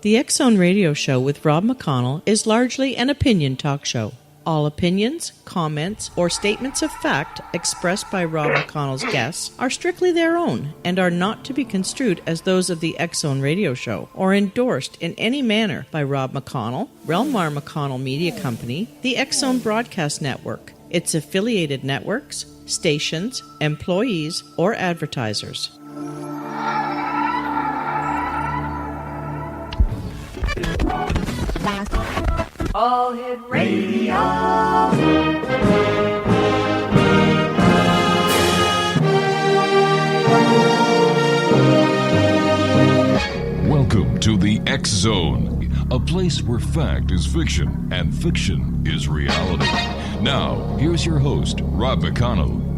The X Zone Radio Show with Rob McConnell is largely an opinion talk show. All opinions, comments, or statements of fact expressed by Rob McConnell's guests are strictly their own and are not to be construed as those of the X Zone Radio Show or endorsed in any manner by Rob McConnell, rel-mar McConnell Media Company, the X Zone Broadcast Network, its affiliated networks, stations, employees, or advertisers. All Hit Radio. Welcome to the X Zone, a place where fact is fiction and fiction is reality. Now, here's your host, Rob McConnell.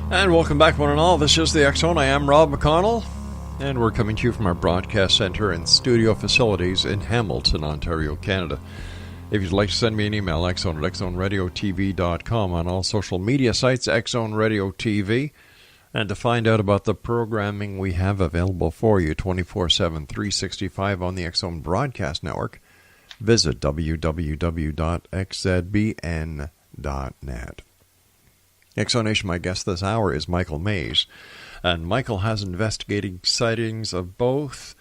And welcome back, one and all. This is the X Zone. I am Rob McConnell, and we're coming to you from our broadcast center and studio facilities in Hamilton, Ontario, Canada. If you'd like to send me an email, xzone at xzoneradiotv.com, on all social media sites, X Zone Radio TV, and to find out about the programming we have available for you 24/7, 365 on the X Zone Broadcast Network, visit www.xzbn.net. Exonation, my guest this hour is Michael Mays, and Michael has investigated sightings of both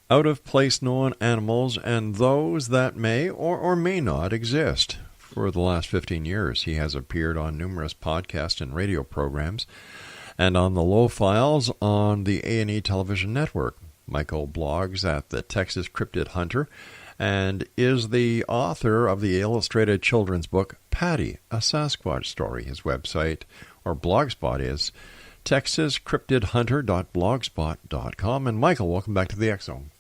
out-of-place known animals and those that may or may not exist. For the last 15 years, he has appeared on numerous podcast and radio programs and on the Lowe Files on the A&E television network. Michael blogs at the Texas Cryptid Hunter and is the author of the illustrated children's book, Patty, a Sasquatch Story. His website, or blogspot, is texascryptidhunter.blogspot.com. And Michael, welcome back to the X Zone.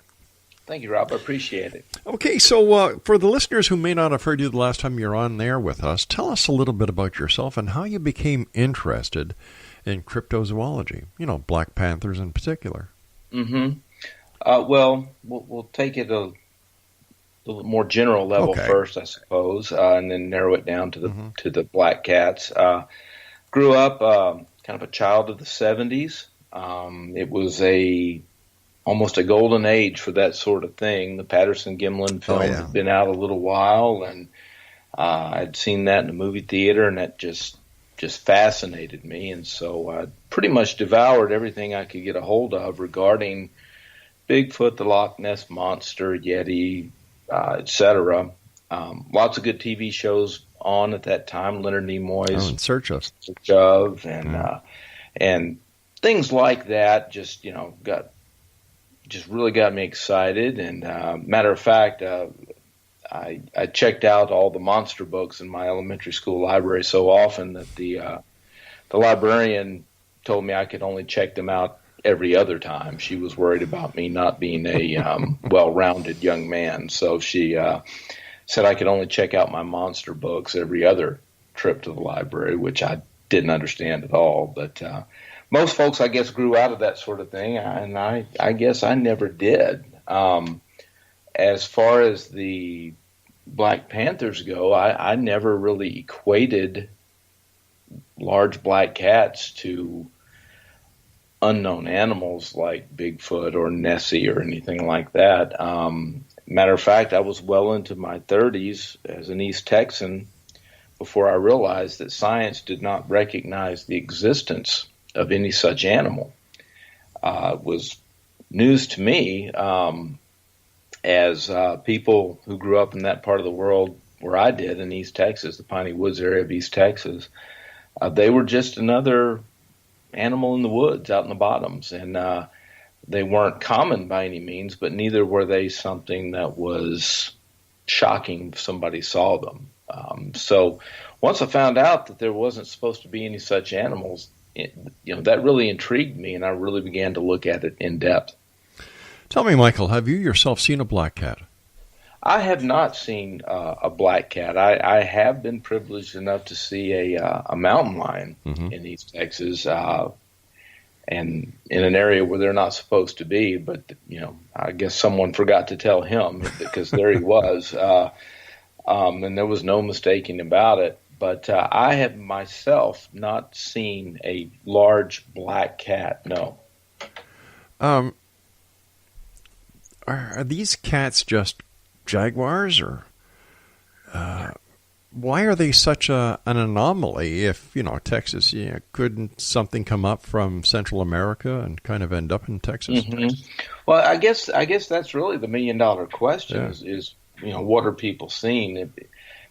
Thank you, Rob. I appreciate it. Okay, so for the listeners who may not have heard you the last time you're on there with us, tell us a little bit about yourself and how you became interested in cryptozoology, Black Panthers in particular. Mm-hmm. Well, we'll take it a little more general level first, I suppose, and then narrow it down to the black cats. Grew up kind of a child of the 70s. It was almost a golden age for that sort of thing. The Patterson-Gimlin film had been out a little while, and I'd seen that in the movie theater, and that just fascinated me. And so I pretty much devoured everything I could get a hold of regarding Bigfoot, the Loch Ness Monster, Yeti, etc. Lots of good TV shows on at that time. Leonard Nimoy's In Search of, and things like that. Really got me excited. And matter of fact, I checked out all the monster books in my elementary school library so often that the librarian told me I could only check them out every other time. She was worried about me not being a well-rounded young man, so she said I could only check out my monster books every other trip to the library, which I didn't understand at all. But most folks, I guess, grew out of that sort of thing, and I guess I never did. As far as the Black Panthers go, I never really equated large black cats to unknown animals like Bigfoot or Nessie or anything like that. Matter of fact, I was well into my 30s as an East Texan before I realized that science did not recognize the existence of any such animal. It was news to me as people who grew up in that part of the world where I did in East Texas, the Piney Woods area of East Texas. They were just another animal in the woods out in the bottoms, and they weren't common by any means, but neither were they something that was shocking if somebody saw them. So once I found out that there wasn't supposed to be any such animals, that really intrigued me, and I really began to look at it in depth. Tell me, Michael, have you yourself seen a black cat? I have not seen a black cat. I have been privileged enough to see a mountain lion in East Texas, and in an area where they're not supposed to be. But I guess someone forgot to tell him, because there he was, and there was no mistaking about it. But I have myself not seen a large black cat. No. Are these cats just jaguars, or why are they such an anomaly? If Texas, couldn't something come up from Central America and kind of end up in Texas? Mm-hmm. Well, I guess that's really the $1 million question. Yeah. Is what are people seeing?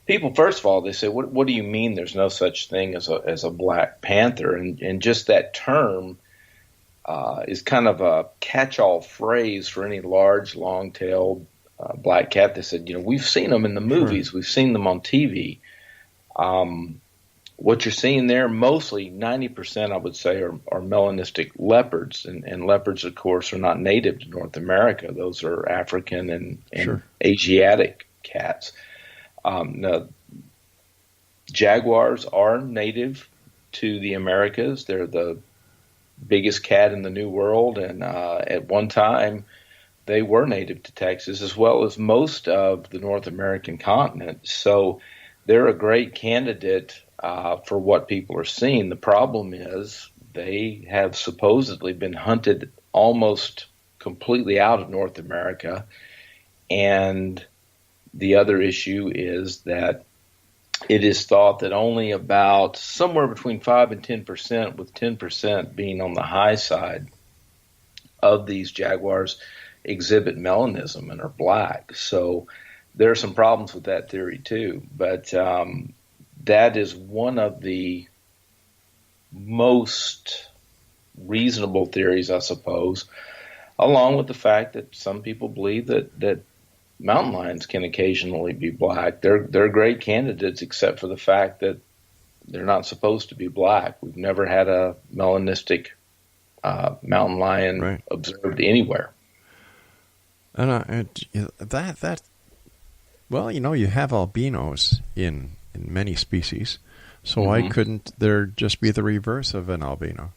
People, first of all, they say, what do you mean there's no such thing as a black panther? And just that term is kind of a catch-all phrase for any large, long-tailed black cat. They said, we've seen them in the movies. Sure. We've seen them on TV. What you're seeing there, mostly 90%, I would say, are melanistic leopards. And leopards, of course, are not native to North America. Those are African and sure. Asiatic cats. Now, jaguars are native to the Americas. They're the biggest cat in the New World, and at one time they were native to Texas as well as most of the North American continent. So they're a great candidate for what people are seeing. The problem is they have supposedly been hunted almost completely out of North America, and the other issue is that it is thought that only about somewhere between 5 and 10%, with 10% being on the high side, of these jaguars exhibit melanism and are black. So there are some problems with that theory too. But that is one of the most reasonable theories, I suppose, along with the fact that some people believe that mountain lions can occasionally be black. They're great candidates, except for the fact that they're not supposed to be black. We've never had a melanistic mountain lion observed anywhere. And well, you have albinos in many species, so why couldn't there just be the reverse of an albino?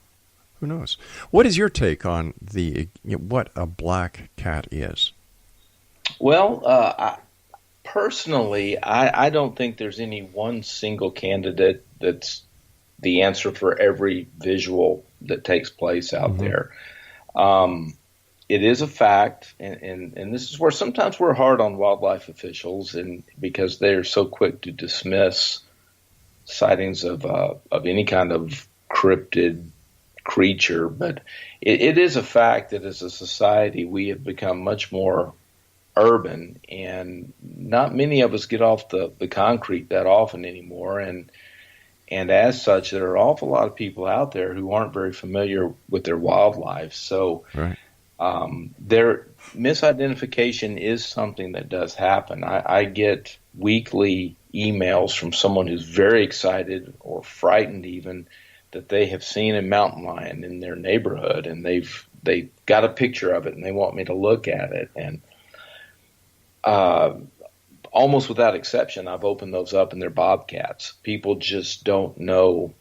Who knows? What is your take on what a black cat is? Well, personally, I don't think there's any one single candidate that's the answer for every visual that takes place out there. It is a fact, and this is where sometimes we're hard on wildlife officials, and because they're so quick to dismiss sightings of any kind of cryptid creature. But it is a fact that as a society we have become much more urban, and not many of us get off the concrete that often anymore, and as such there are an awful lot of people out there who aren't very familiar with their wildlife. So their misidentification is something that does happen. I get weekly emails from someone who's very excited or frightened even that they have seen a mountain lion in their neighborhood, and they've got a picture of it and they want me to look at it. And almost without exception, I've opened those up and they're bobcats. People just don't know,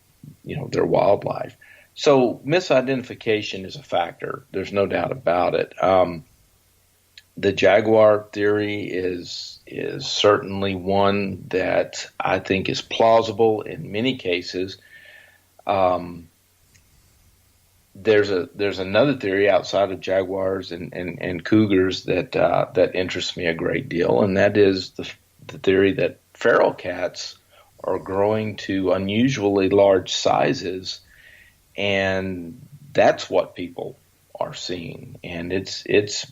their wildlife. So misidentification is a factor. There's no doubt about it. The jaguar theory is certainly one that I think is plausible in many cases. There's another theory outside of jaguars and cougars that interests me a great deal, and that is the theory that feral cats are growing to unusually large sizes, and that's what people are seeing. And it's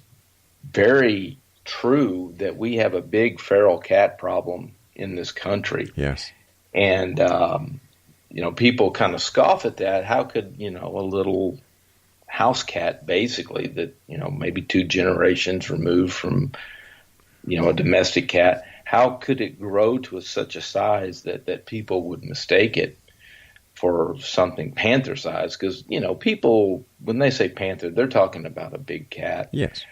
very true that we have a big feral cat problem in this country. Yes. And people kind of scoff at that. How could, a little house cat, basically, that, maybe 2 generations removed from, a domestic cat, how could it grow to such a size that people would mistake it for something panther size? Because, people, when they say panther, they're talking about a big cat. Yes.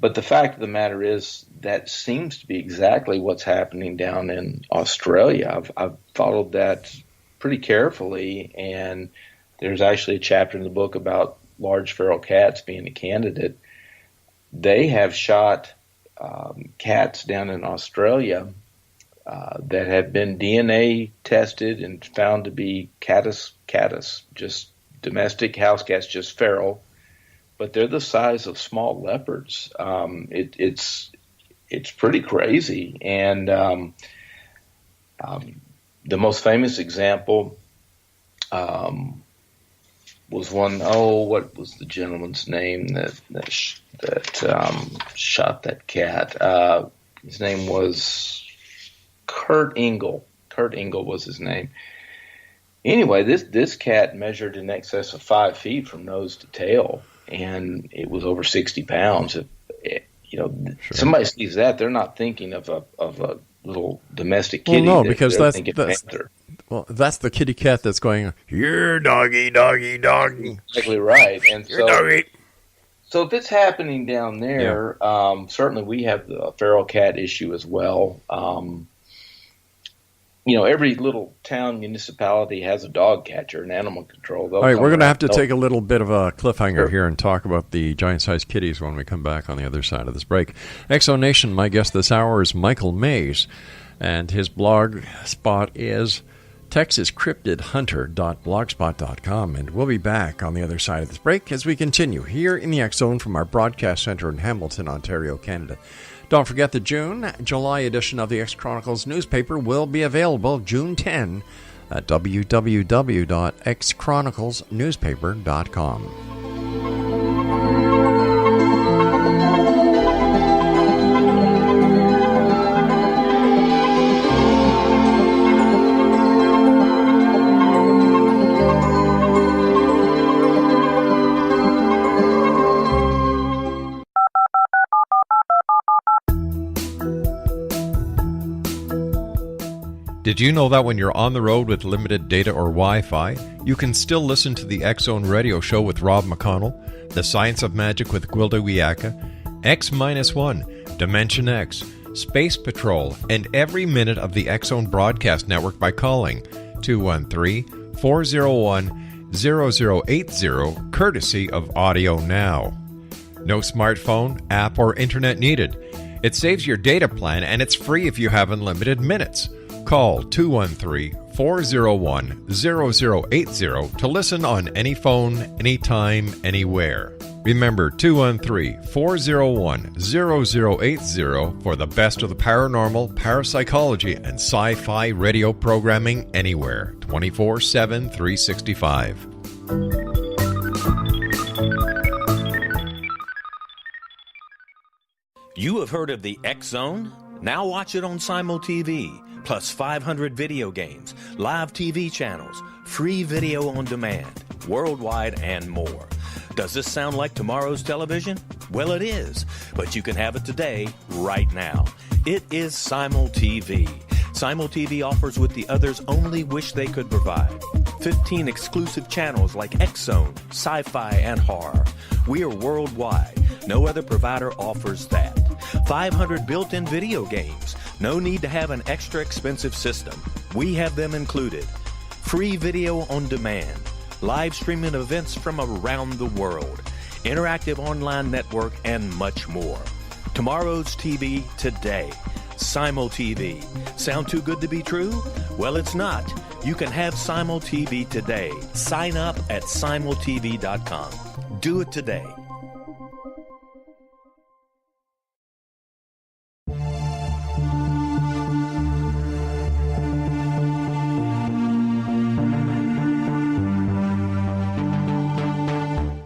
But the fact of the matter is that seems to be exactly what's happening down in Australia. I've followed that pretty carefully, and there's actually a chapter in the book about large feral cats being a candidate. They have shot cats down in Australia that have been DNA tested and found to be catus, just domestic house cats, just feral, but they're the size of small leopards. It's pretty crazy. And the most famous example was one. Oh, what was the gentleman's name that shot that cat? His name was Kurt Engel. Kurt Engel was his name. Anyway, this cat measured in excess of 5 feet from nose to tail, and it was over 60 pounds. Somebody sees that, they're not thinking of a little domestic kitty. Well, no, because they're that's Panther. Well, that's the kitty cat that's going, "Here, doggy, doggy, doggy." Exactly right. And Here, doggy. So if it's happening down there, certainly we have the feral cat issue as well. Every little town municipality has a dog catcher, an animal control. All right, we're going to have to take a little bit of a cliffhanger here and talk about the giant-sized kitties when we come back on the other side of this break. Exonation, my guest this hour is Michael Mays, and his blog spot is texascryptidhunter.blogspot.com, and we'll be back on the other side of this break as we continue here in the X Zone from our broadcast center in Hamilton, Ontario, Canada. Don't forget the July edition of the X Chronicles newspaper will be available June 10 at www.xchroniclesnewspaper.com. Did you know that when you're on the road with limited data or Wi-Fi, you can still listen to the X Zone radio show with Rob McConnell, The Science of Magic with Gwilda Wiyaka, X-1, Dimension X, Space Patrol, and every minute of the X Zone broadcast network by calling 213-401-0080, courtesy of Audio Now. No smartphone, app, or internet needed. It saves your data plan, and it's free if you have unlimited minutes. Call 213-401-0080 to listen on any phone, anytime, anywhere. Remember 213-401-0080 for the best of the paranormal, parapsychology, and sci-fi radio programming anywhere, 24/7, 365. You have heard of the X Zone? Now watch it on Simul TV. Plus 500 video games, live TV channels, free video on demand, worldwide, and more. Does this sound like tomorrow's television? Well, it is, but you can have it today, right now. It is Simul TV. Simul TV offers what the others only wish they could provide. 15 exclusive channels like X Zone, sci-fi, and horror. We are worldwide. No other provider offers that. 500 built-in video games. No need to have an extra expensive system. We have them included. Free video on demand. Live streaming events from around the world. Interactive online network, and much more. Tomorrow's TV today. Simul TV. Sound too good to be true? Well, it's not. You can have Simul TV today. Sign up at simultv.com. Do it today.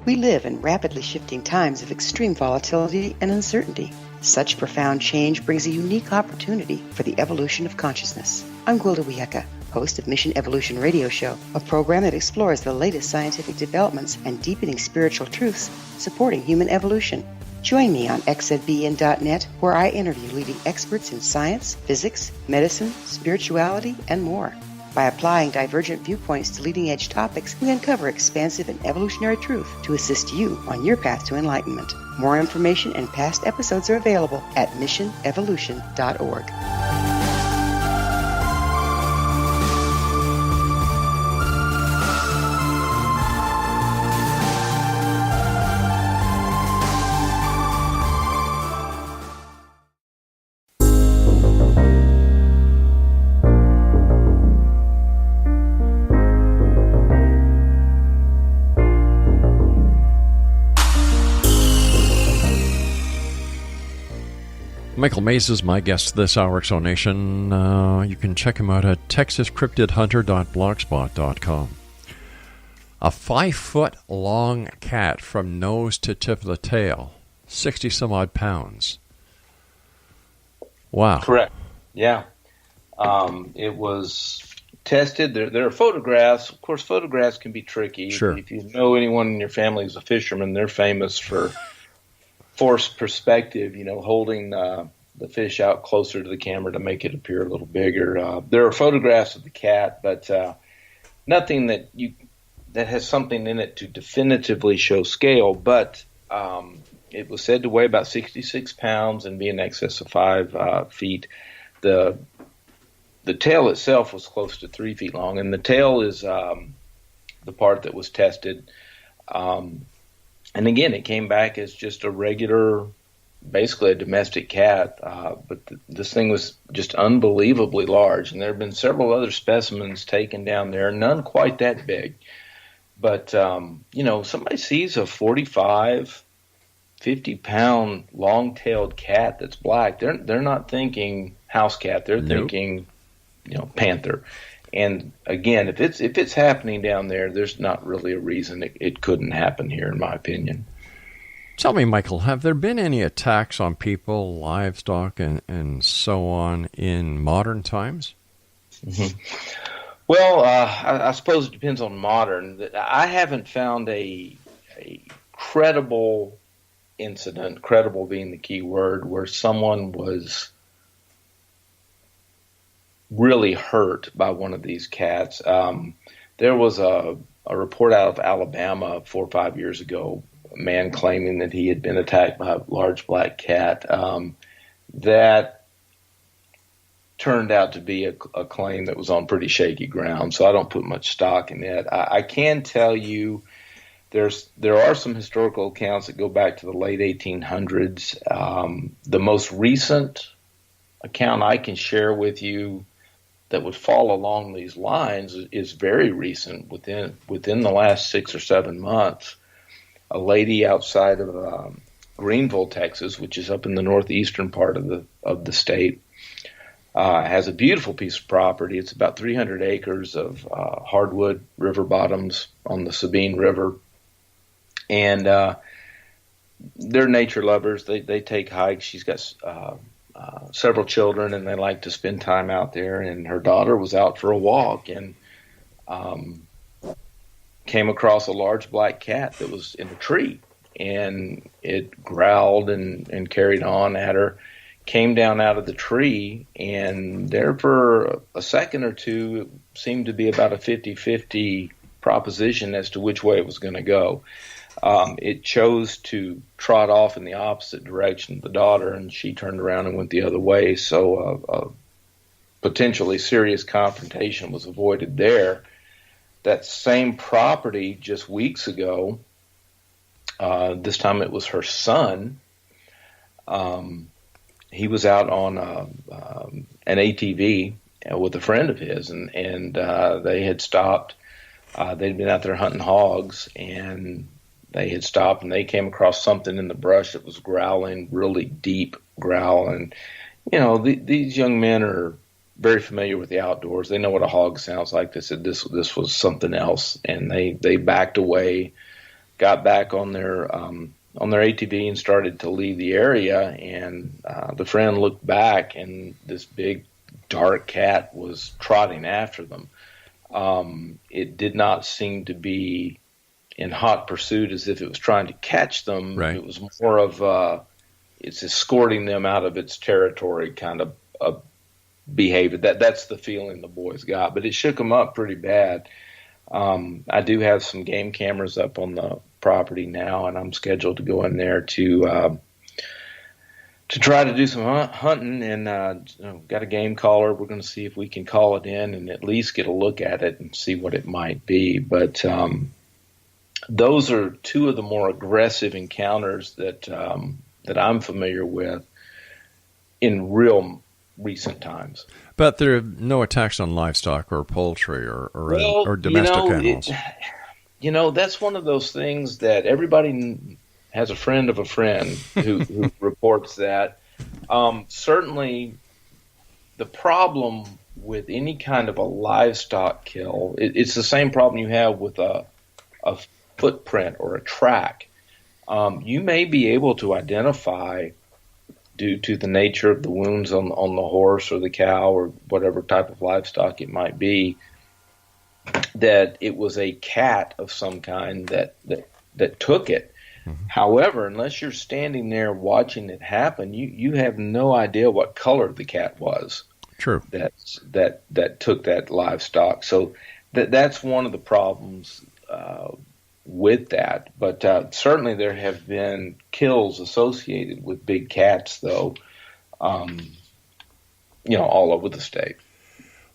We live in rapidly shifting times of extreme volatility and uncertainty. Such profound change brings a unique opportunity for the evolution of consciousness. I'm Gwilda Wiyaka, host of Mission Evolution Radio Show, a program that explores the latest scientific developments and deepening spiritual truths supporting human evolution. Join me on xzbn.net, where I interview leading experts in science, physics, medicine, spirituality, and more. By applying divergent viewpoints to leading-edge topics, we uncover expansive and evolutionary truth to assist you on your path to enlightenment. More information and past episodes are available at missionevolution.org. Michael Mays is my guest this hour, Exonation. You can check him out at texascryptidhunter.blogspot.com. A 5-foot-long cat from nose to tip of the tail, 60-some-odd pounds. Wow. Correct. Yeah. It was tested. There are photographs. Of course, photographs can be tricky. Sure. If you know anyone in your family who's a fisherman, they're famous for forced perspective, holding the fish out closer to the camera to make it appear a little bigger. There are photographs of the cat, but nothing that has something in it to definitively show scale. But it was said to weigh about 66 pounds and be in excess of 5 feet. The tail itself was close to 3 feet long, and the tail is the part that was tested. And again, it came back as just a regular, basically a domestic cat, but this thing was just unbelievably large. And there have been several other specimens taken down there, none quite that big. But, somebody sees a 45, 50-pound long-tailed cat that's black, they're not thinking house cat. They're thinking, panther. And again, if it's happening down there, there's not really a reason it couldn't happen here, in my opinion. Tell me, Michael, have there been any attacks on people, livestock, and so on in modern times? Mm-hmm. Well, I suppose it depends on modern. I haven't found a credible incident, credible being the key word, where someone was really hurt by one of these cats. There was a report out of Alabama 4 or 5 years ago, a man claiming that he had been attacked by a large black cat. That turned out to be a claim that was on pretty shaky ground, so I don't put much stock in it. I can tell you there are some historical accounts that go back to the late 1800s. The most recent account I can share with you that would fall along these lines is very recent, within the last 6 or 7 months. A lady outside of Greenville, Texas, which is up in the northeastern part of the state, has a beautiful piece of property. It's about 300 acres of hardwood river bottoms on the Sabine River, and they're nature lovers. They take hikes. She's got several children, and they like to spend time out there. And her daughter was out for a walk and came across a large black cat that was in a tree, and it growled and carried on at her, came down out of the tree, and there for a second or two it seemed to be about a 50-50 proposition as to which way it was going to go. It chose to trot off in the opposite direction of the daughter, and she turned around and went the other way. So a potentially serious confrontation was avoided there. That same property just weeks ago, this time it was her son. He was out on an ATV with a friend of his, and they had stopped. They'd been out there hunting hogs, and they had stopped, and they came across something in the brush that was growling, really deep growl. And, these young men are very familiar with the outdoors. They know what a hog sounds like. They said this was something else, and they backed away, got back on their ATV and started to leave the area. And the friend looked back, and this big dark cat was trotting after them. It did not seem to be in hot pursuit as if it was trying to catch them. Right. It was more of it's escorting them out of its territory kind of behavior. That's the feeling the boys got, but it shook them up pretty bad. I do have some game cameras up on the property now, and I'm scheduled to go in there to try to do some hunting, and got a game caller. We're going to see if we can call it in and at least get a look at it and see what it might be. But those are two of the more aggressive encounters that I'm familiar with in real recent times. But there are no attacks on livestock or poultry or domestic animals. That's one of those things that everybody has a friend of a friend who reports that. Certainly, the problem with any kind of a livestock kill, it's the same problem you have with a footprint or a track. You may be able to identify, due to the nature of the wounds on the horse or the cow or whatever type of livestock it might be, that it was a cat of some kind that took it. Mm-hmm. However, unless you're standing there watching it happen, you have no idea what color the cat was. True. That took that livestock. So that's one of the problems with that. But certainly there have been kills associated with big cats, though, all over the state.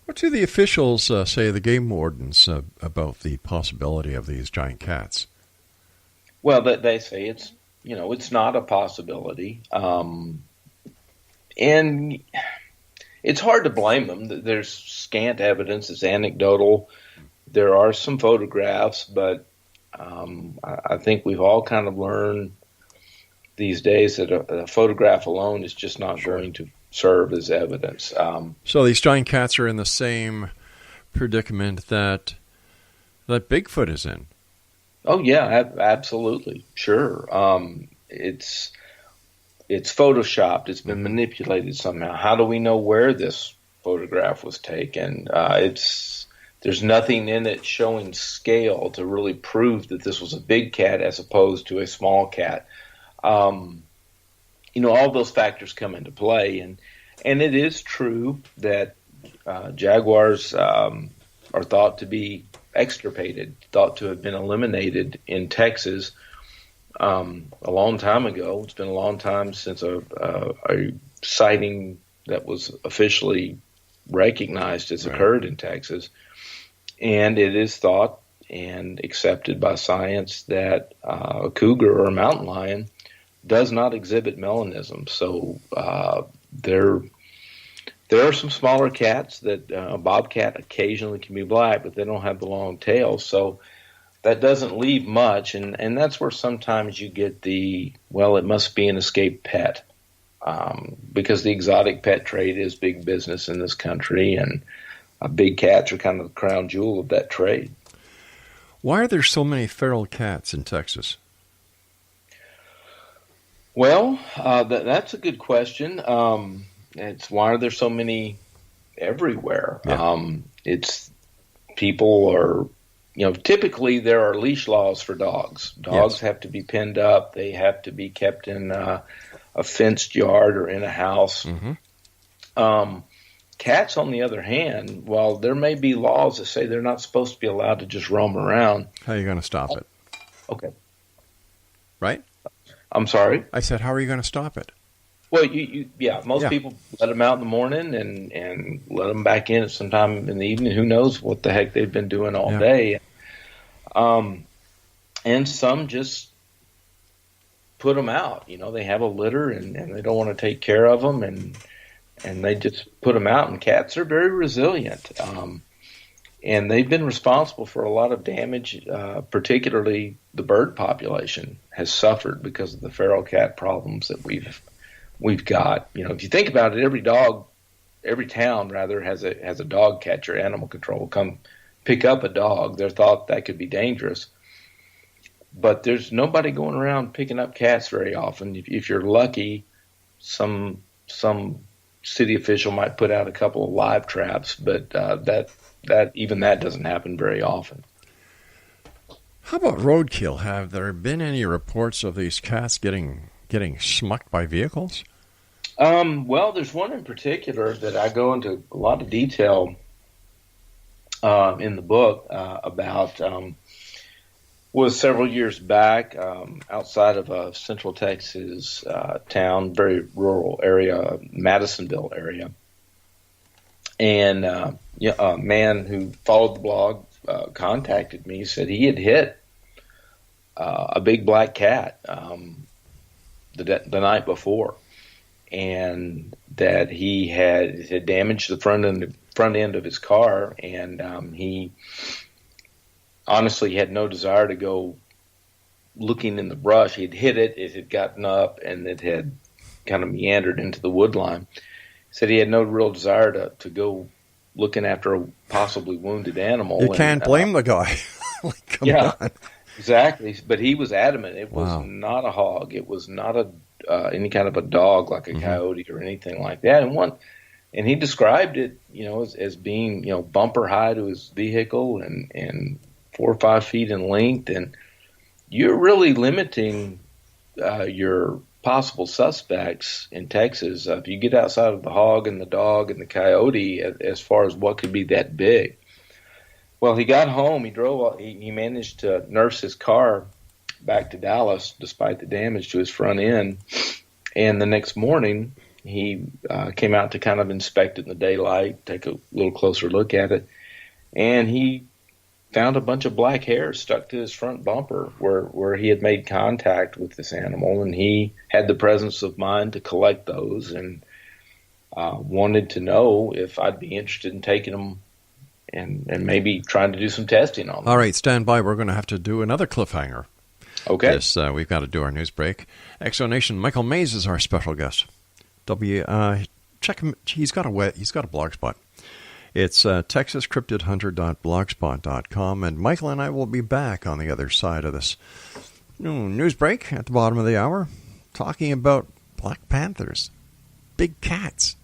What do the officials say, the game wardens, about the possibility of these giant cats? Well, they say it's not a possibility, and it's hard to blame them. There's scant evidence; it's anecdotal. There are some photographs, but I think we've all kind of learned these days that a photograph alone is just not going to serve as evidence. So these giant cats are in the same predicament that Bigfoot is in. Oh yeah, absolutely, sure. It's photoshopped. It's been manipulated somehow. How do we know where this photograph was taken? There's nothing in it showing scale to really prove that this was a big cat as opposed to a small cat. All those factors come into play, and it is true that jaguars are thought to be extirpated, thought to have been eliminated in Texas a long time ago. It's been a long time since a sighting that was officially recognized has occurred in Texas. And it is thought and accepted by science that a cougar or a mountain lion does not exhibit melanism. So there are some smaller cats that a bobcat occasionally can be black, but they don't have the long tail. So that doesn't leave much, and that's where sometimes you get it must be an escaped pet, because the exotic pet trade is big business in this country, and big cats are kind of the crown jewel of that trade. Why are there so many feral cats in Texas? Well, that's a good question. It's why are there so many everywhere? Yeah. It's people are, typically there are leash laws for dogs. Dogs have to be pinned up. They have to be kept in a fenced yard or in a house. Mm-hmm. Cats, on the other hand, while there may be laws that say they're not supposed to be allowed to just roam around. How are you going to stop it? Okay. Right? I'm sorry? I said, how are you going to stop it? Well, most people let them out in the morning and let them back in at some time in the evening. Who knows what the heck they've been doing all day. And some just put them out. They have a litter and they don't want to take care of them, and they just put them out. And cats are very resilient, and they've been responsible for a lot of damage. Particularly, the bird population has suffered because of the feral cat problems that we've got. If you think about it, every town has a dog catcher. Animal control come pick up a dog. They're thought that could be dangerous, but there's nobody going around picking up cats very often. If you're lucky, some city official might put out a couple of live traps, but that doesn't happen very often. How about roadkill? Have there been any reports of these cats getting smucked by vehicles? Well, there's one in particular that I go into a lot of detail in the book about. Was several years back outside of a Central Texas town, very rural area, Madisonville area. And a man who followed the blog contacted me, said he had hit a big black cat the night before, and that he had damaged the front end of his car, and he honestly had no desire to go looking in the brush. He'd hit it, it had gotten up, and it had kind of meandered into the wood line. He said he had no real desire to go looking after a possibly wounded animal. You can't blame the guy. Like, come on. Exactly. But he was adamant. It was not a hog. It was not any kind of a dog like a coyote or anything like that. And he described it, as being, bumper high to his vehicle and 4 or 5 feet in length. And you're really limiting your possible suspects in Texas. If you get outside of the hog and the dog and the coyote as far as what could be that big. Well, he got home. He managed to nurse his car back to Dallas despite the damage to his front end. And the next morning, he came out to kind of inspect it in the daylight, take a little closer look at it. And he found a bunch of black hairs stuck to his front bumper where he had made contact with this animal. And he had the presence of mind to collect those and wanted to know if I'd be interested in taking them and maybe trying to do some testing on them. All right, stand by. We're going to have to do another cliffhanger. Okay. Yes, we've got to do our news break. Exonation, Michael Mays is our special guest. Check him. He's got a blog spot. It's texascryptidhunter.blogspot.com, and Michael and I will be back on the other side of this news break at the bottom of the hour, talking about black panthers, big cats,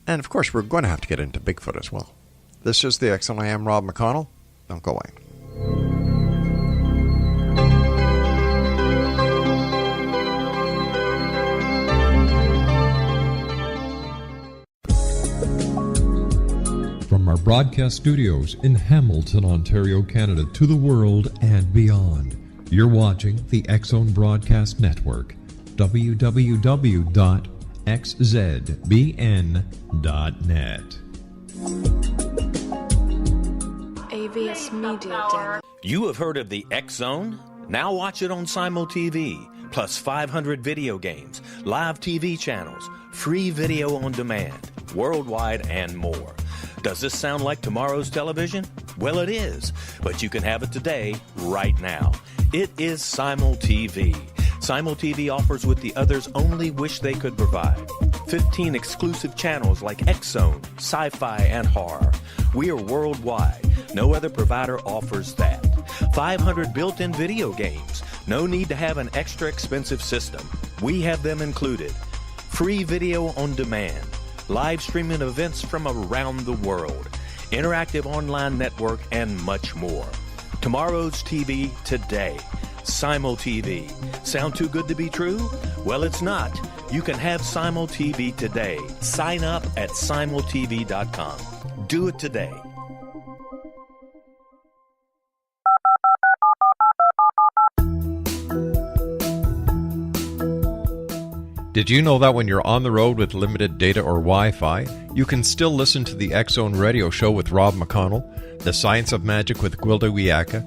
and of course we're going to have to get into Bigfoot as well. This is the X, and I am Rob McConnell. Don't go away. From our broadcast studios in Hamilton, Ontario, Canada, to the world and beyond, you're watching the X-Zone Broadcast Network, www.xzbn.net. AVS Media. You have heard of the X-Zone? Now watch it on SimulTV, plus 500 video games, live TV channels, free video on demand, worldwide, and more. Does this sound like tomorrow's television? Well, it is, but you can have it today, right now. It is SimulTV. SimulTV offers what the others only wish they could provide. 15 exclusive channels like X-Zone, Sci-Fi, and Horror. We are worldwide. No other provider offers that. 500 built-in video games. No need to have an extra expensive system. We have them included. Free video on demand. Live streaming events from around the world, interactive online network, and much more. Tomorrow's TV today. SimulTV. Sound too good to be true? Well, it's not. You can have SimulTV today. Sign up at simultv.com. Do it today. Did you know that when you're on the road with limited data or Wi-Fi, you can still listen to the X-Zone radio show with Rob McConnell, The Science of Magic with Gwilda Wiyaka,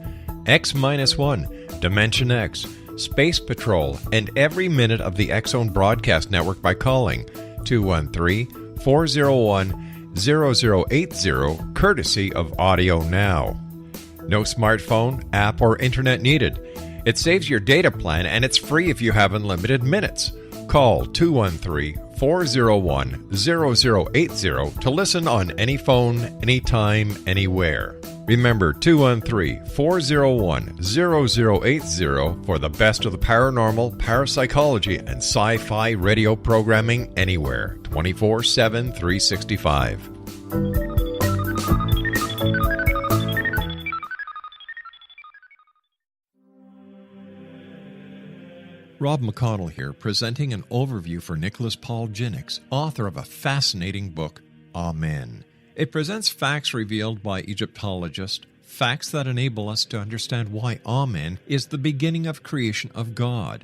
X-1, Dimension X, Space Patrol, and every minute of the X-Zone broadcast network by calling 213-401-0080, courtesy of Audio Now. No smartphone, app, or internet needed. It saves your data plan, and it's free if you have unlimited minutes. Call 213-401-0080 to listen on any phone, anytime, anywhere. Remember 213-401-0080 for the best of the paranormal, parapsychology, and sci-fi radio programming anywhere, 24/7, 365. Rob McConnell here, presenting an overview for Nicholas Paul Jennings, author of a fascinating book, Amen. It presents facts revealed by Egyptologists, facts that enable us to understand why Amen is the beginning of creation of God.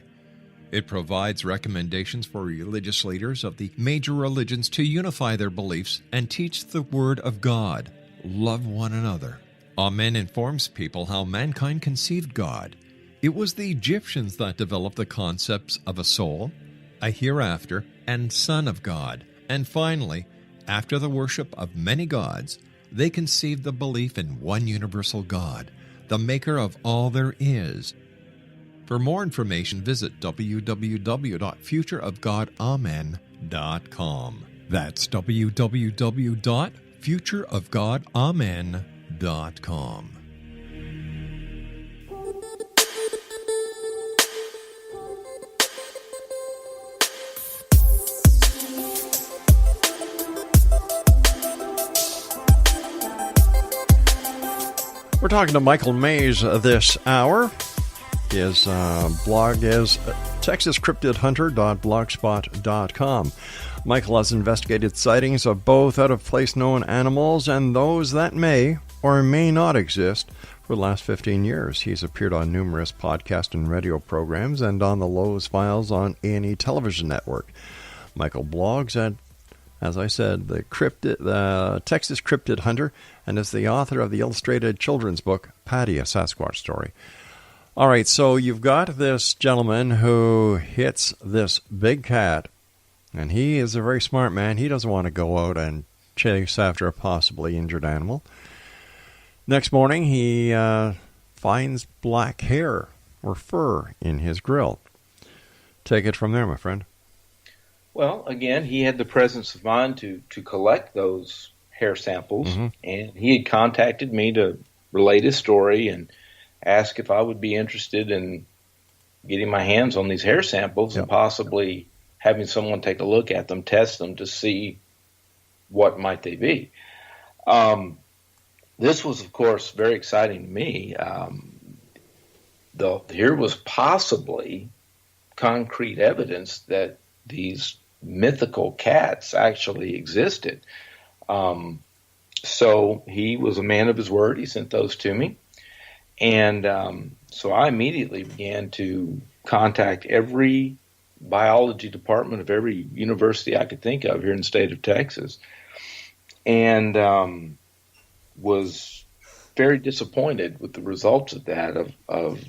It provides recommendations for religious leaders of the major religions to unify their beliefs and teach the Word of God. Love one another. Amen informs people how mankind conceived God. It was the Egyptians that developed the concepts of a soul, a hereafter, and Son of God. And finally, after the worship of many gods, they conceived the belief in one universal God, the maker of all there is. For more information, visit www.futureofgodamen.com. That's www.futureofgodamen.com. We're talking to Michael Mays this hour. His blog is texascryptidhunter.blogspot.com. Michael has investigated sightings of both out-of-place known animals and those that may or may not exist for the last 15 years. He's appeared on numerous podcast and radio programs and on the Lowe Files on A&E Television Network. Michael blogs at, as I said, the Texas Cryptid Hunter, and is the author of the illustrated children's book, Patty, a Sasquatch Story. All right, so you've got this gentleman who hits this big cat, and he is a very smart man. He doesn't want to go out and chase after a possibly injured animal. Next morning, he finds black hair or fur in his grill. Take it from there, my friend. Well, again, he had the presence of mind to collect those hair samples, and he had contacted me to relate his story and ask if I would be interested in getting my hands on these hair samples and possibly having someone take a look at them, test them to see what might they be. This was, of course, very exciting to me. Here was possibly concrete evidence that these mythical cats actually existed. So he was a man of his word. He sent those to me. And so I immediately began to contact every biology department of every university I could think of here in the state of Texas, and was very disappointed with the results of that. Of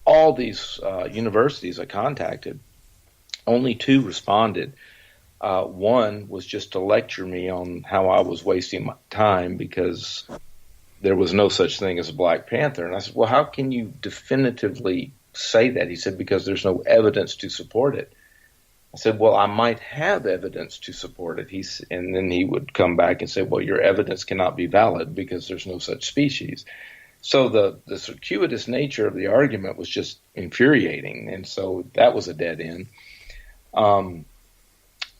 all these universities I contacted, only 2 responded. One was just to lecture me on how I was wasting my time because there was no such thing as a black panther. And I said, well, how can you definitively say that? He said, because there's no evidence to support it. I said, well, I might have evidence to support it. And then he would come back and say, well, your evidence cannot be valid because there's no such species. So the circuitous nature of the argument was just infuriating. And so that was a dead end.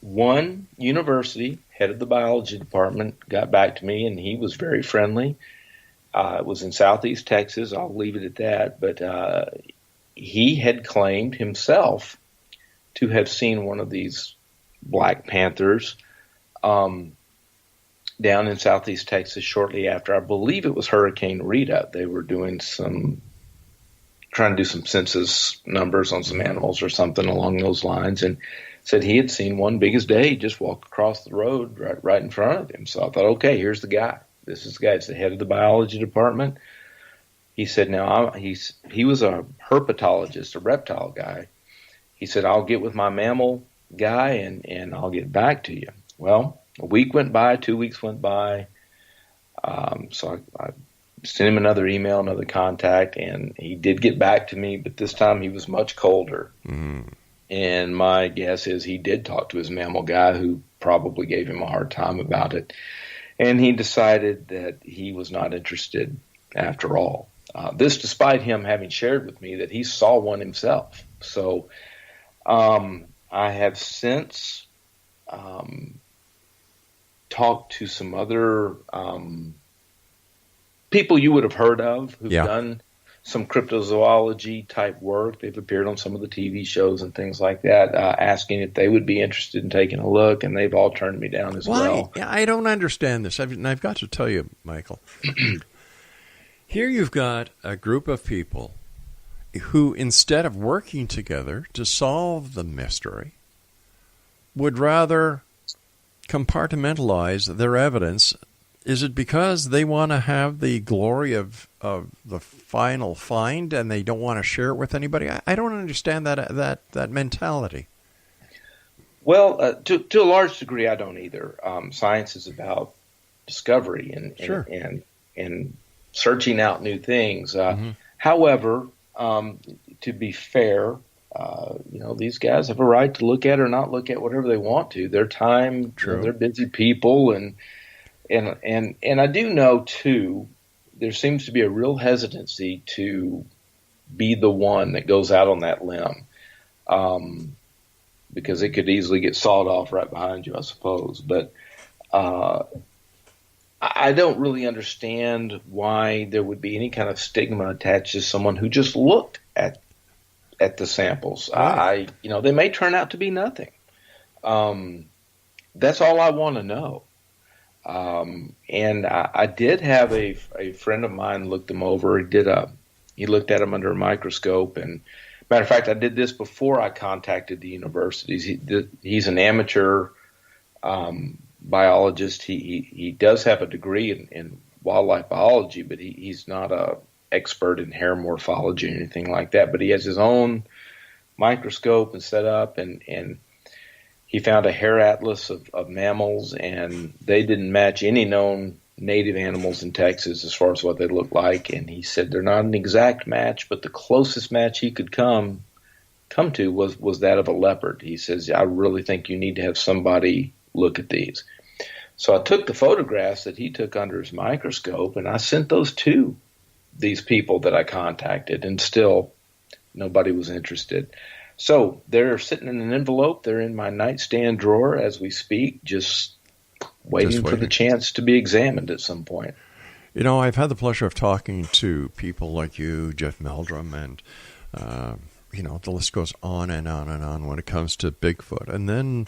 One university, head of the biology department, got back to me, and he was very friendly. It was in southeast Texas. I'll leave it at that. But he had claimed himself to have seen one of these black panthers down in southeast Texas shortly after, I believe it was Hurricane Rita. They were trying to do some census numbers on some animals or something along those lines, and said he had seen one big as day just walk across the road right in front of him. So I thought, okay, here's the guy. This is the guy. It's the head of the biology department. He said, now he was a herpetologist, a reptile guy. He said, I'll get with my mammal guy and I'll get back to you. Well, a week went by, 2 weeks went by. So I sent him another email, another contact, and he did get back to me, but this time he was much colder. And my guess is he did talk to his mammal guy, who probably gave him a hard time about it. And he decided that he was not interested after all. This despite him having shared with me that he saw one himself. So I have since talked to some other people you would have heard of who've done some cryptozoology type work. They've appeared on some of the TV shows and things like that, asking if they would be interested in taking a look, and they've all turned me down as well. Yeah, I don't understand this. I've got to tell you, Michael. Here you've got a group of people who, instead of working together to solve the mystery, would rather compartmentalize their evidence. Is it because they want to have the glory of the final find and they don't want to share it with anybody? I don't understand that mentality. Well, to a large degree, I don't either. Science is about discovery and searching out new things. However, to be fair, these guys have a right to look at or not look at whatever they want to. Their time, they're busy people, and I do know too, there seems to be a real hesitancy to be the one that goes out on that limb, because it could easily get sawed off right behind you, I suppose. But I don't really understand why there would be any kind of stigma attached to someone who just looked at the samples. Right. They may turn out to be nothing. That's all I want to know. And I did have a friend of mine look them over. He looked at them under a microscope. And matter of fact, I did this before I contacted the universities. He's an amateur biologist. He does have a degree in wildlife biology, but he's not a expert in hair morphology or anything like that. But he has his own microscope and setup, and he found a hair atlas of mammals, and they didn't match any known native animals in Texas as far as what they look like. And he said they're not an exact match, but the closest match he could come to was that of a leopard. He says, I really think you need to have somebody look at these. So I took the photographs that he took under his microscope, and I sent those to these people that I contacted, and still nobody was interested. So they're sitting in an envelope. They're in my nightstand drawer as we speak, just waiting for the chance to be examined at some point. I've had the pleasure of talking to people like you, Jeff Meldrum, and, the list goes on and on and on when it comes to Bigfoot. And then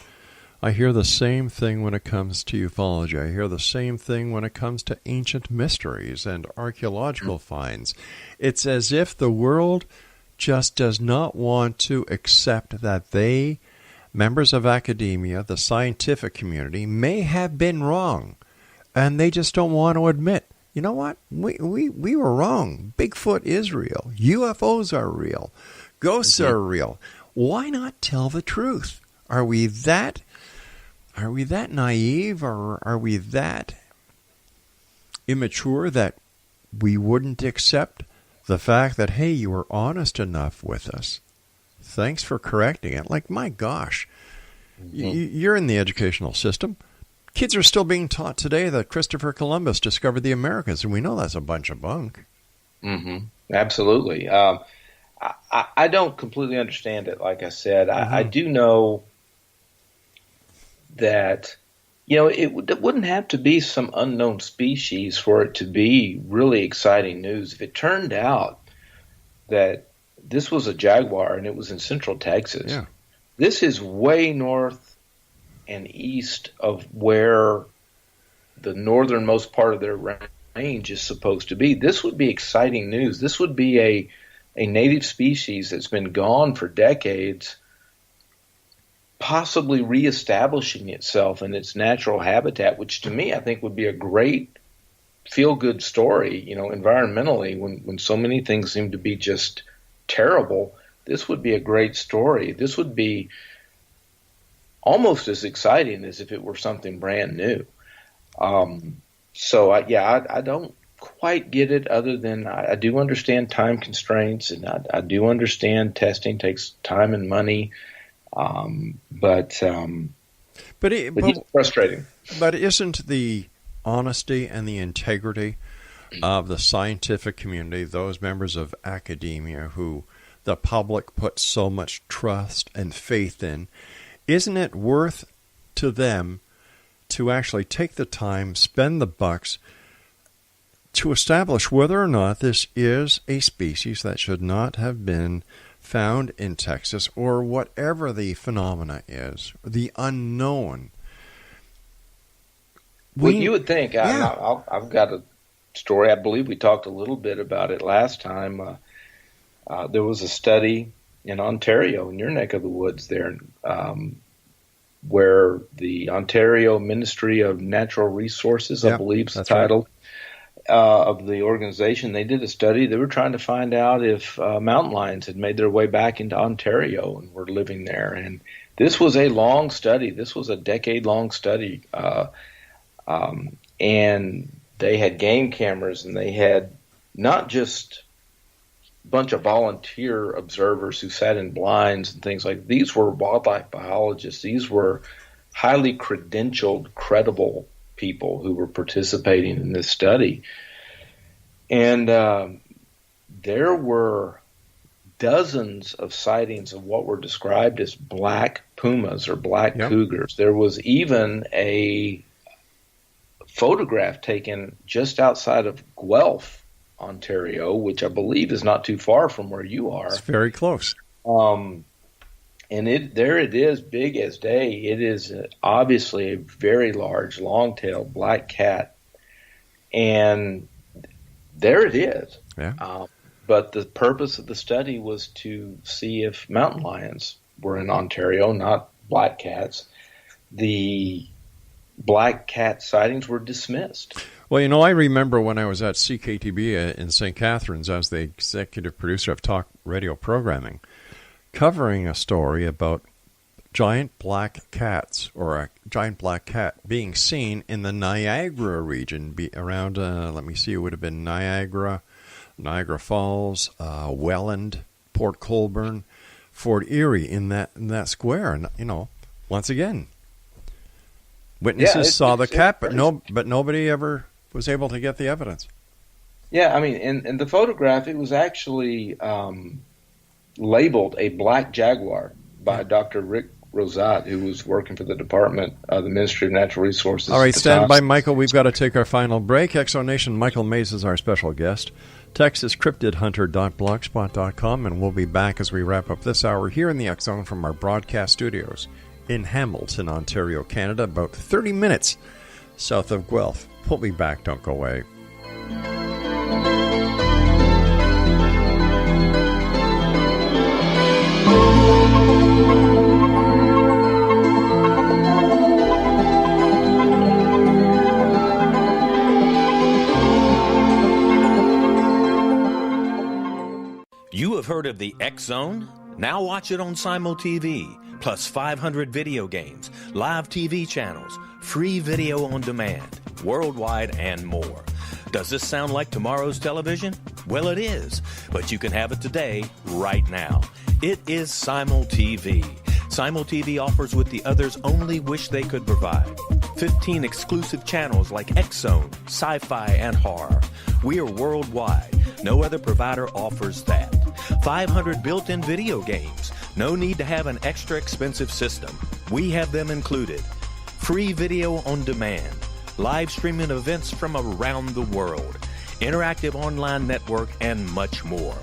I hear the same thing when it comes to ufology. I hear the same thing when it comes to ancient mysteries and archaeological finds. It's as if the world just does not want to accept that they, members of academia, the scientific community, may have been wrong, and they just don't want to admit, you know what, we were wrong. Bigfoot is real. UFOs are real. Ghosts are real. Why not tell the truth? Are we that naive, or are we that immature that we wouldn't accept the fact that, hey, you were honest enough with us. Thanks for correcting it. Like, my gosh, you're in the educational system. Kids are still being taught today that Christopher Columbus discovered the Americas, and we know that's a bunch of bunk. Mm-hmm. Absolutely. I don't completely understand it, like I said. I do know that, it wouldn't have to be some unknown species for it to be really exciting news. If it turned out that this was a jaguar and it was in central Texas, this is way north and east of where the northernmost part of their range is supposed to be. This would be exciting news. This would be a native species that's been gone for decades, possibly reestablishing itself in its natural habitat, which to me I think would be a great feel-good story, environmentally, when so many things seem to be just terrible. This would be a great story. This would be almost as exciting as if it were something brand new. I don't quite get it, other than I do understand time constraints, and I do understand testing takes time and money. But it's frustrating. But isn't the honesty and the integrity of the scientific community, those members of academia who the public puts so much trust and faith in, isn't it worth to them to actually take the time, spend the bucks to establish whether or not this is a species that should not have been found in Texas, or whatever the phenomena is, the unknown? Well, you would think. I've got a story. I believe we talked a little bit about it last time. There was a study in Ontario, in your neck of the woods there, where the Ontario Ministry of Natural Resources, I believe is the title, of the organization, they did a study. They were trying to find out if mountain lions had made their way back into Ontario and were living there. And this was a long study. This was a decade-long study. And they had game cameras, and they had not just bunch of volunteer observers who sat in blinds and things like. These were wildlife biologists. These were highly credentialed, credible people who were participating in this study. And there were dozens of sightings of what were described as black pumas or black cougars. There was even a photograph taken just outside of Guelph, Ontario, which I believe is not too far from where you are. It's very close. And there it is, big as day. It is obviously a very large, long-tailed black cat. And there it is. Yeah. But the purpose of the study was to see if mountain lions were in Ontario, not black cats. The black cat sightings were dismissed. Well, I remember when I was at CKTB in St. Catharines as the executive producer of talk radio programming, covering a story about giant black cats, or a giant black cat being seen in the Niagara region, around, it would have been Niagara Falls, Welland, Port Colborne, Fort Erie, in that square. And, once again, witnesses saw the cat, but nobody ever was able to get the evidence. Yeah, I mean, in the photograph, it was actually labeled a black jaguar by Dr. Rick Rosat, who was working for the Department of the Ministry of Natural Resources. All right, stand by, Michael. We've got to take our final break. Exonation, Michael Mays is our special guest. Texas Cryptid Hunter.blogspot.com, and we'll be back as we wrap up this hour here in the X Zone from our broadcast studios in Hamilton, Ontario, Canada, about 30 minutes south of Guelph. We'll be back. Don't go away. You have heard of the X Zone? Now watch it on Simul TV, plus 500 video games, live TV channels, free video on demand, worldwide, and more. Does this sound like tomorrow's television? Well, it is, but you can have it today, right now. It is Simul TV. Simul TV offers what the others only wish they could provide. 15 exclusive channels like X Zone, sci-fi, and horror. We are worldwide. No other provider offers that. 500 built-in video games. No need to have an extra expensive system. We have them included. Free video on demand. Live streaming events from around the world. Interactive online network, and much more.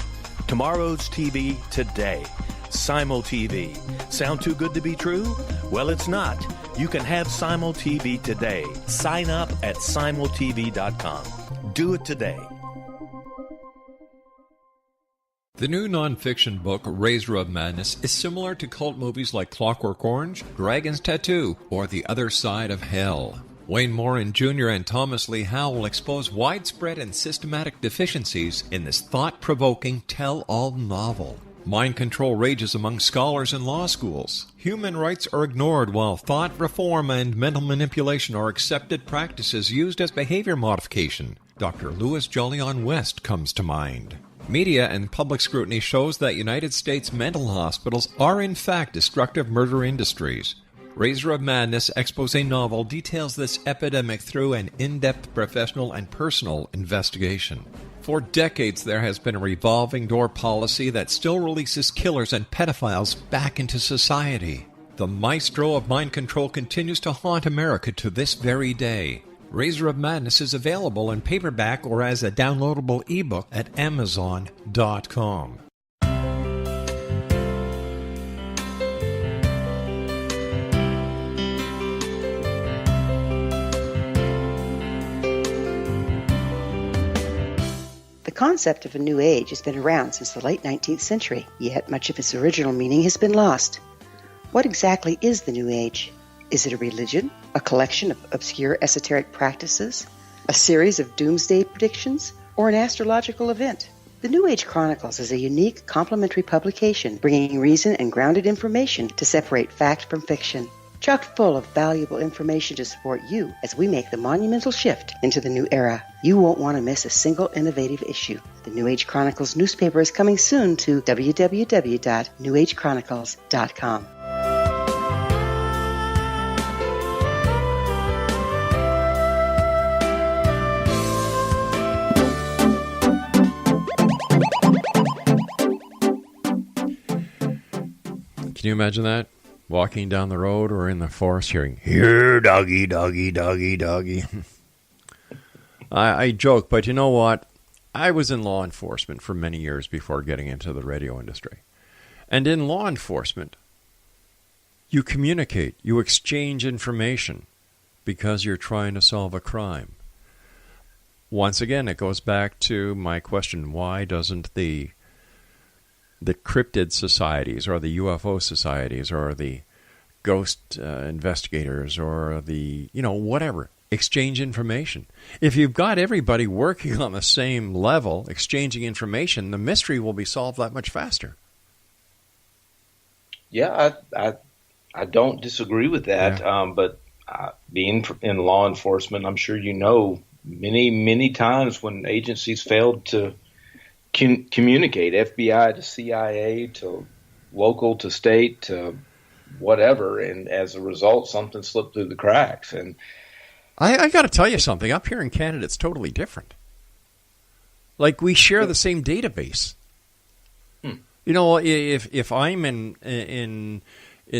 Tomorrow's TV today. Simul TV. Sound too good to be true? Well, it's not. You can have Simul TV today. Sign up at simultv.com. Do it today. The new nonfiction book, Razor of Madness, is similar to cult movies like Clockwork Orange, Dragon's Tattoo, or The Other Side of Hell. Wayne Morin Jr. and Thomas Lee Howe will expose widespread and systematic deficiencies in this thought-provoking tell-all novel. Mind control rages among scholars in law schools. Human rights are ignored while thought reform and mental manipulation are accepted practices used as behavior modification. Dr. Louis Jolyon West comes to mind. Media and public scrutiny shows that United States mental hospitals are in fact destructive murder industries. Razor of Madness expose novel details this epidemic through an in-depth professional and personal investigation. For decades, there has been a revolving door policy that still releases killers and pedophiles back into society. The maestro of mind control continues to haunt America to this very day. Razor of Madness is available in paperback or as a downloadable ebook at Amazon.com. The concept of a new age has been around since the late 19th century, yet much of its original meaning has been lost. What exactly is the new age? Is it a religion, a collection of obscure esoteric practices, a series of doomsday predictions, or an astrological event? The New Age Chronicles is a unique complementary publication bringing reason and grounded information to separate fact from fiction. chock full of valuable information to support you as we make the monumental shift into the new era. You won't want to miss a single innovative issue. The New Age Chronicles newspaper is coming soon to www.newagechronicles.com. Can you imagine that? Walking down the road or in the forest hearing, "Here, doggy, doggy, doggy, doggy." I joke, but you know what? I was in law enforcement for many years before getting into the radio industry. And in law enforcement, you communicate, you exchange information because you're trying to solve a crime. Once again, it goes back to my question, why doesn't the cryptid societies or the UFO societies or the ghost investigators or the, whatever, exchange information? If you've got everybody working on the same level, exchanging information, the mystery will be solved that much faster. Yeah, I don't disagree with that. Yeah. But being in law enforcement, I'm sure many, many times when agencies failed to communicate, FBI to CIA to local to state to whatever, and as a result, something slipped through the cracks. And I got to tell you something. Up here in Canada, it's totally different. Like, we share the same database. If I'm in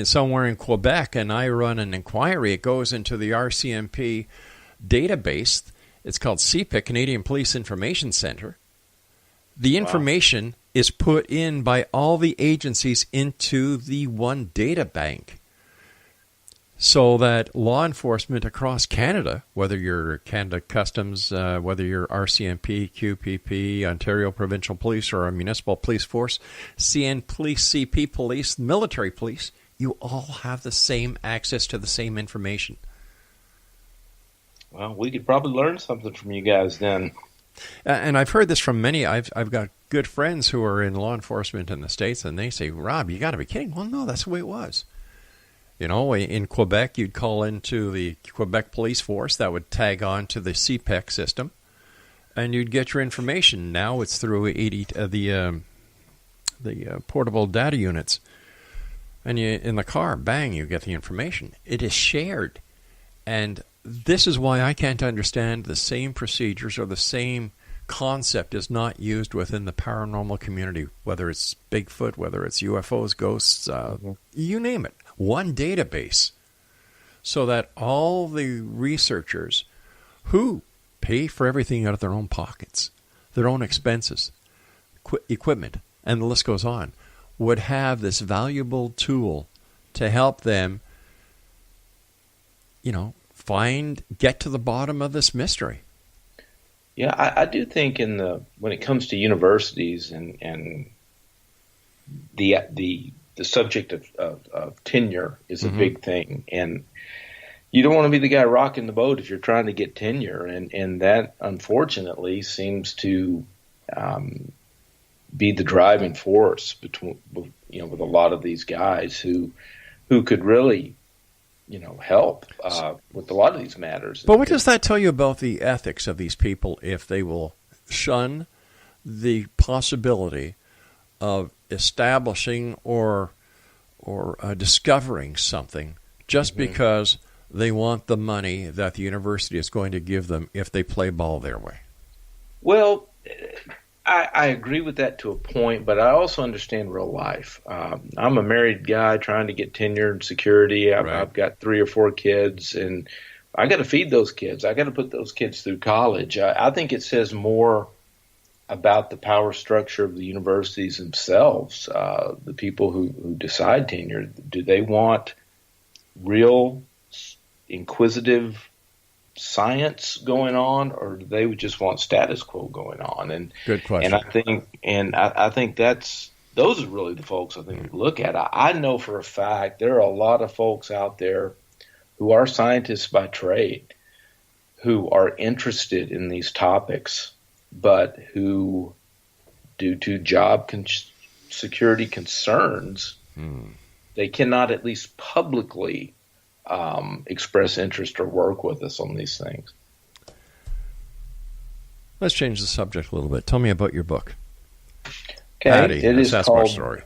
somewhere in Quebec and I run an inquiry, it goes into the RCMP database. It's called CPIC, Canadian Police Information Center. The information is put in by all the agencies into the one data bank, so that law enforcement across Canada, whether you're Canada Customs, whether you're RCMP, QPP, Ontario Provincial Police, or a municipal police force, CN Police, CP Police, military police, you all have the same access to the same information. Well, we could probably learn something from you guys then. And I've heard this from many. I've got good friends who are in law enforcement in the States, and they say, "Rob, you got to be kidding." Well, no, that's the way it was. In Quebec, you'd call into the Quebec police force that would tag on to the CPEC system, and you'd get your information. Now it's through the portable data units, and in the car, bang, you get the information. It is shared, and this is why I can't understand the same procedures or the same concept is not used within the paranormal community, whether it's Bigfoot, whether it's UFOs, ghosts, you name it. One database, so that all the researchers who pay for everything out of their own pockets, their own expenses, equipment, and the list goes on, would have this valuable tool to help them, get to the bottom of this mystery. Yeah, I do think when it comes to universities and the subject of tenure is a big thing, and you don't want to be the guy rocking the boat if you're trying to get tenure, and that unfortunately seems to be the driving force with a lot of these guys who could really help with a lot of these matters. But what does that tell you about the ethics of these people if they will shun the possibility of establishing or discovering something just because they want the money that the university is going to give them if they play ball their way? Well, I agree with that to a point, but I also understand real life. I'm a married guy trying to get tenure and security. I've got 3 or 4 kids, and I got to feed those kids. I got to put those kids through college. I think it says more about the power structure of the universities themselves, the people who decide tenure. Do they want real inquisitive science going on, or do they just want status quo going on? And good question. I think those are really the folks I think we look at. I know for a fact there are a lot of folks out there who are scientists by trade, who are interested in these topics, but who, due to job security concerns, they cannot at least publicly express interest or work with us on these things. Let's change the subject a little bit. Tell me about your book. Okay, Patty, it is Sasquatch called Story.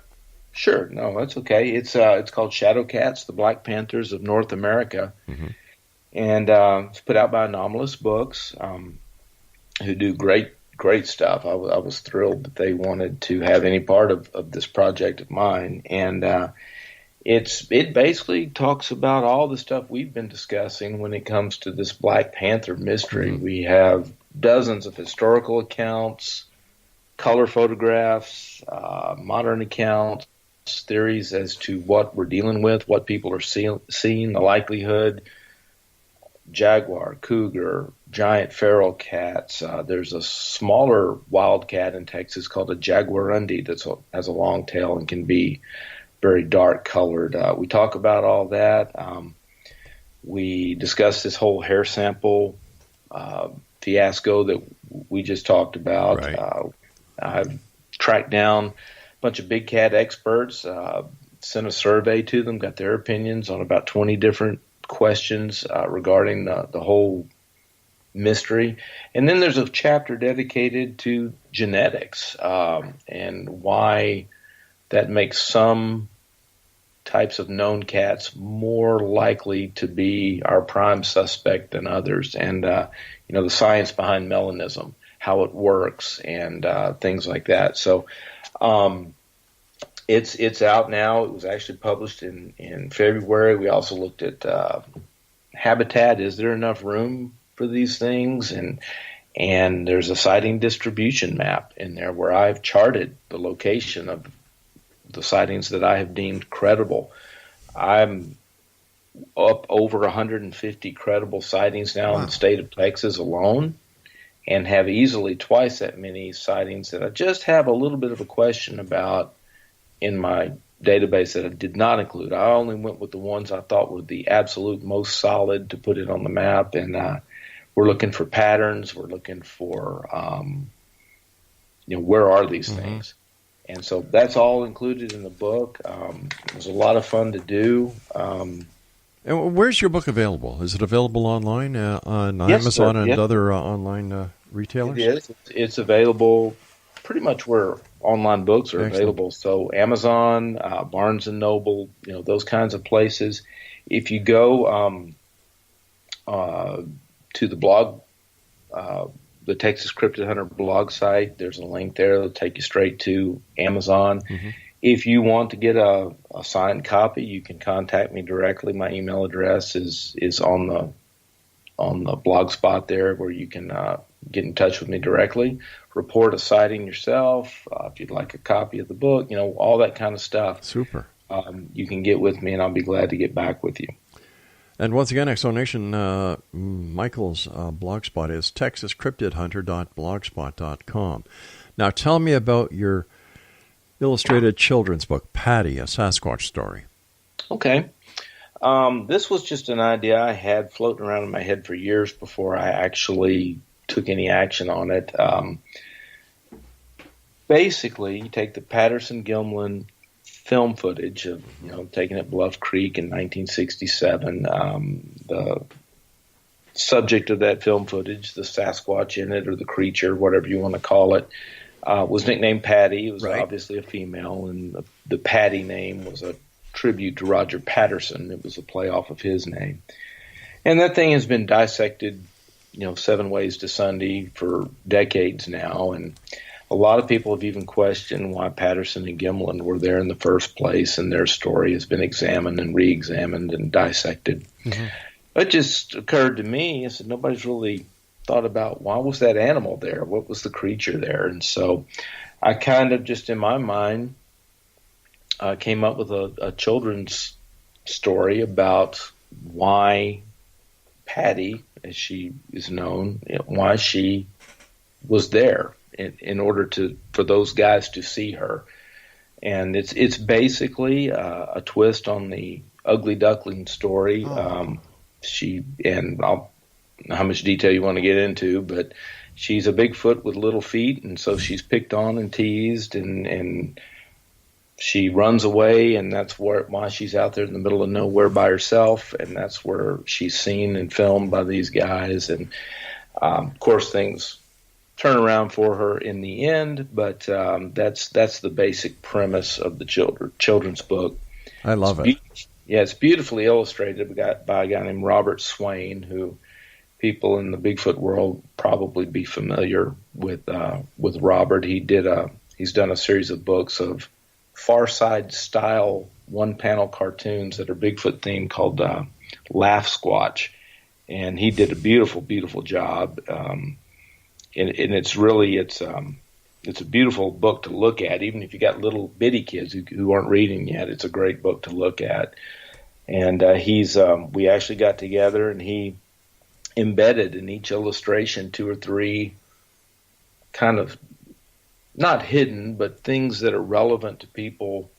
Sure, no, that's okay. It's called Shadow Cats: The Black Panthers of North America, and it's put out by Anomalous Books, who do great stuff. I was thrilled that they wanted to have any part of this project of mine, and it basically talks about all the stuff we've been discussing when it comes to this Black Panther mystery. We have dozens of historical accounts, color photographs, modern accounts, theories as to what we're dealing with, what people are seeing, the likelihood. Jaguar, cougar, giant feral cats. There's a smaller wild cat in Texas called a jaguarundi that has a long tail and can be very dark colored. We talk about all that. We discuss this whole hair sample fiasco that we just talked about. Right. I've tracked down a bunch of big cat experts, sent a survey to them, got their opinions on about 20 different questions regarding the whole mystery. And then there's a chapter dedicated to genetics and why that makes some types of known cats more likely to be our prime suspect than others, and the science behind melanism, how it works, and things like that. So it's out now. It was actually published in February. We also looked at habitat. Is there enough room for these things? And there's a sighting distribution map in there where I've charted the location of the sightings that I have deemed credible. I'm up over 150 credible sightings now in the state of Texas alone, and have easily twice that many sightings that I just have a little bit of a question about in my database that I did not include. I only went with the ones I thought were the absolute most solid to put it on the map, and we're looking for patterns. We're looking for, where are these things? And so that's all included in the book. It was a lot of fun to do. And where's your book available? Is it available online on Yes, Amazon sir. and Yep. other online retailers? It is. It's available pretty much where online books are available. So Amazon, Barnes & Noble, those kinds of places. If you go to the blog, the Texas Cryptid Hunter blog site, there's a link there that'll take you straight to Amazon. If you want to get a signed copy, you can contact me directly. My email address is on the blog spot there, where you can get in touch with me directly, report a sighting yourself, if you'd like a copy of the book, all that kind of stuff. Super. You can get with me, and I'll be glad to get back with you. And once again, Exonation, Michael's blog spot is texascryptidhunter.blogspot.com. Now tell me about your illustrated children's book, Patty, a Sasquatch Story. Okay. This was just an idea I had floating around in my head for years before I actually took any action on it. Basically, you take the Patterson-Gimlin film footage of, taken at Bluff Creek in 1967. The subject of that film footage, the Sasquatch in it, or the creature, whatever you want to call it, was nicknamed Patty. It was obviously a female, and the Patty name was a tribute to Roger Patterson. It was a play off of his name. And that thing has been dissected, 7 ways to Sunday for decades now, and a lot of people have even questioned why Patterson and Gimlin were there in the first place, and their story has been examined and re-examined and dissected. It just occurred to me, I said, nobody's really thought about why was that animal there? What was the creature there? And so I kind of just in my mind came up with a children's story about why Patty, as she is known, why she was there in order for those guys to see her. And it's basically a twist on the Ugly Duckling story. How much detail you want to get into, but she's a Bigfoot with little feet, and so she's picked on and teased, and she runs away, and that's why she's out there in the middle of nowhere by herself, and that's where she's seen and filmed by these guys. And of course, things turn around for her in the end, but that's the basic premise of the children's book. I love it. Yeah, it's beautifully illustrated by a guy named Robert Swain, who people in the Bigfoot world probably be familiar with Robert. He's done a series of books of Far Side style one-panel cartoons that are Bigfoot themed called Laugh Squatch, and he did a beautiful, beautiful job. And it's a beautiful book to look at, even if you got little bitty kids who aren't reading yet. It's a great book to look at. And we actually got together, and he embedded in each illustration 2 or 3 kind of not hidden, but things that are relevant to people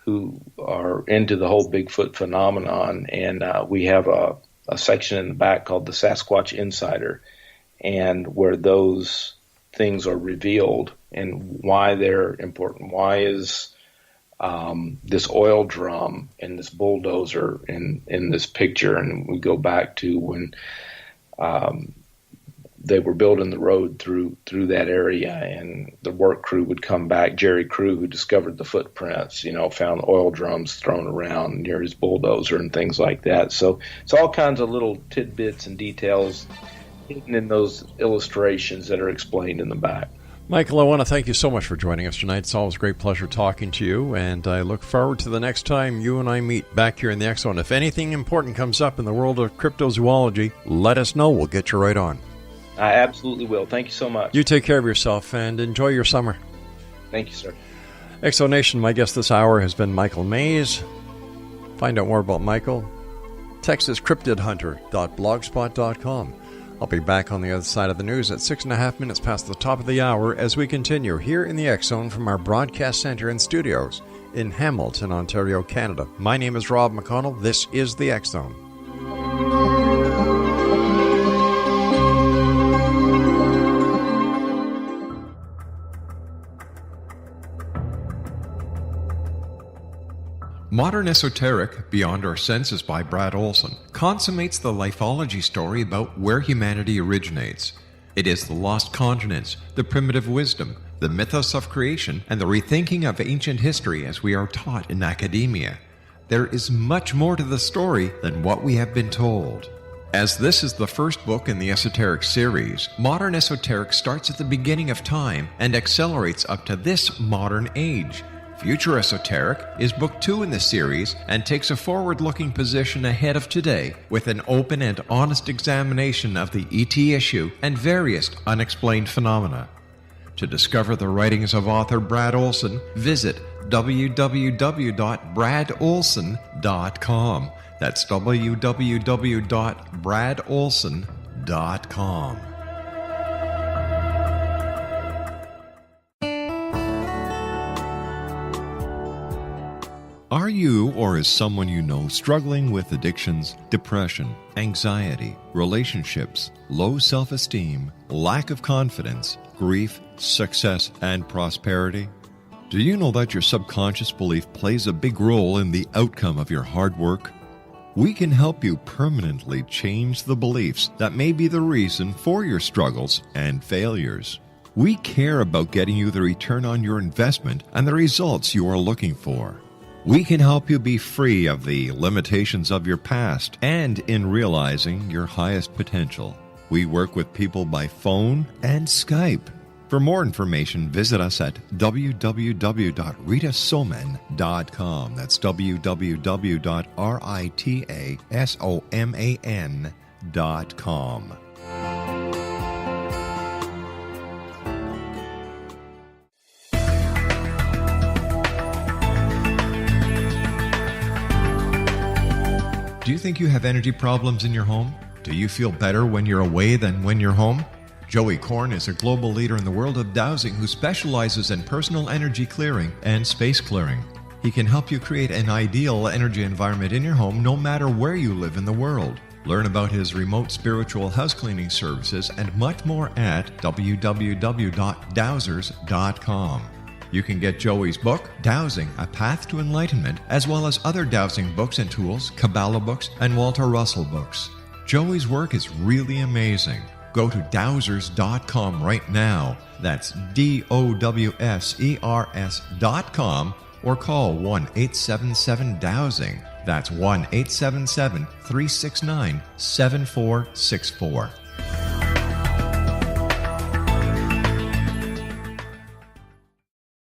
who are into the whole Bigfoot phenomenon. And we have a section in the back called the Sasquatch Insider, and where those things are revealed and why they're important. Why is this oil drum and this bulldozer in this picture? And we go back to when they were building the road through that area, and the work crew would come back. Jerry Crew, who discovered the footprints, found oil drums thrown around near his bulldozer and things like that. So it's all kinds of little tidbits and details hidden in those illustrations that are explained in the back. Michael, I want to thank you so much for joining us tonight. It's always a great pleasure talking to you, and I look forward to the next time you and I meet back here in the X Zone. If anything important comes up in the world of cryptozoology, let us know. We'll get you right on. I absolutely will. Thank you so much. You take care of yourself and enjoy your summer. Thank you, sir. X Zone Nation, my guest this hour has been Michael Mays. Find out more about Michael, Texas Cryptid Hunter.blogspot.com. I'll be back on the other side of the news at 6.5 minutes past the top of the hour as we continue here in the X Zone from our broadcast center and studios in Hamilton, Ontario, Canada. My name is Rob McConnell. This is the X Zone. Modern Esoteric, Beyond Our Senses by Brad Olson, consummates the lifeology story about where humanity originates. It is the lost continents, the primitive wisdom, the mythos of creation, and the rethinking of ancient history as we are taught in academia. There is much more to the story than what we have been told. As this is the first book in the Esoteric series, Modern Esoteric starts at the beginning of time and accelerates up to this modern age. Future Esoteric is book 2 in the series and takes a forward-looking position ahead of today with an open and honest examination of the ET issue and various unexplained phenomena. To discover the writings of author Brad Olson, visit www.bradolson.com. That's www.bradolson.com. Are you or is someone you know struggling with addictions, depression, anxiety, relationships, low self-esteem, lack of confidence, grief, success, and prosperity? Do you know that your subconscious belief plays a big role in the outcome of your hard work? We can help you permanently change the beliefs that may be the reason for your struggles and failures. We care about getting you the return on your investment and the results you are looking for. We can help you be free of the limitations of your past and in realizing your highest potential. We work with people by phone and Skype. For more information, visit us at www.ritasoman.com. That's www.ritasoman.com. Do you think you have energy problems in your home? Do you feel better when you're away than when you're home? Joey Korn is a global leader in the world of dowsing who specializes in personal energy clearing and space clearing. He can help you create an ideal energy environment in your home no matter where you live in the world. Learn about his remote spiritual house cleaning services and much more at www.dowsers.com. You can get Joey's book, Dowsing, A Path to Enlightenment, as well as other dowsing books and tools, Kabbalah books, and Walter Russell books. Joey's work is really amazing. Go to dowsers.com right now. That's DOWSERS.com, or call 1-877-DOWSING. That's 1-877-369-7464.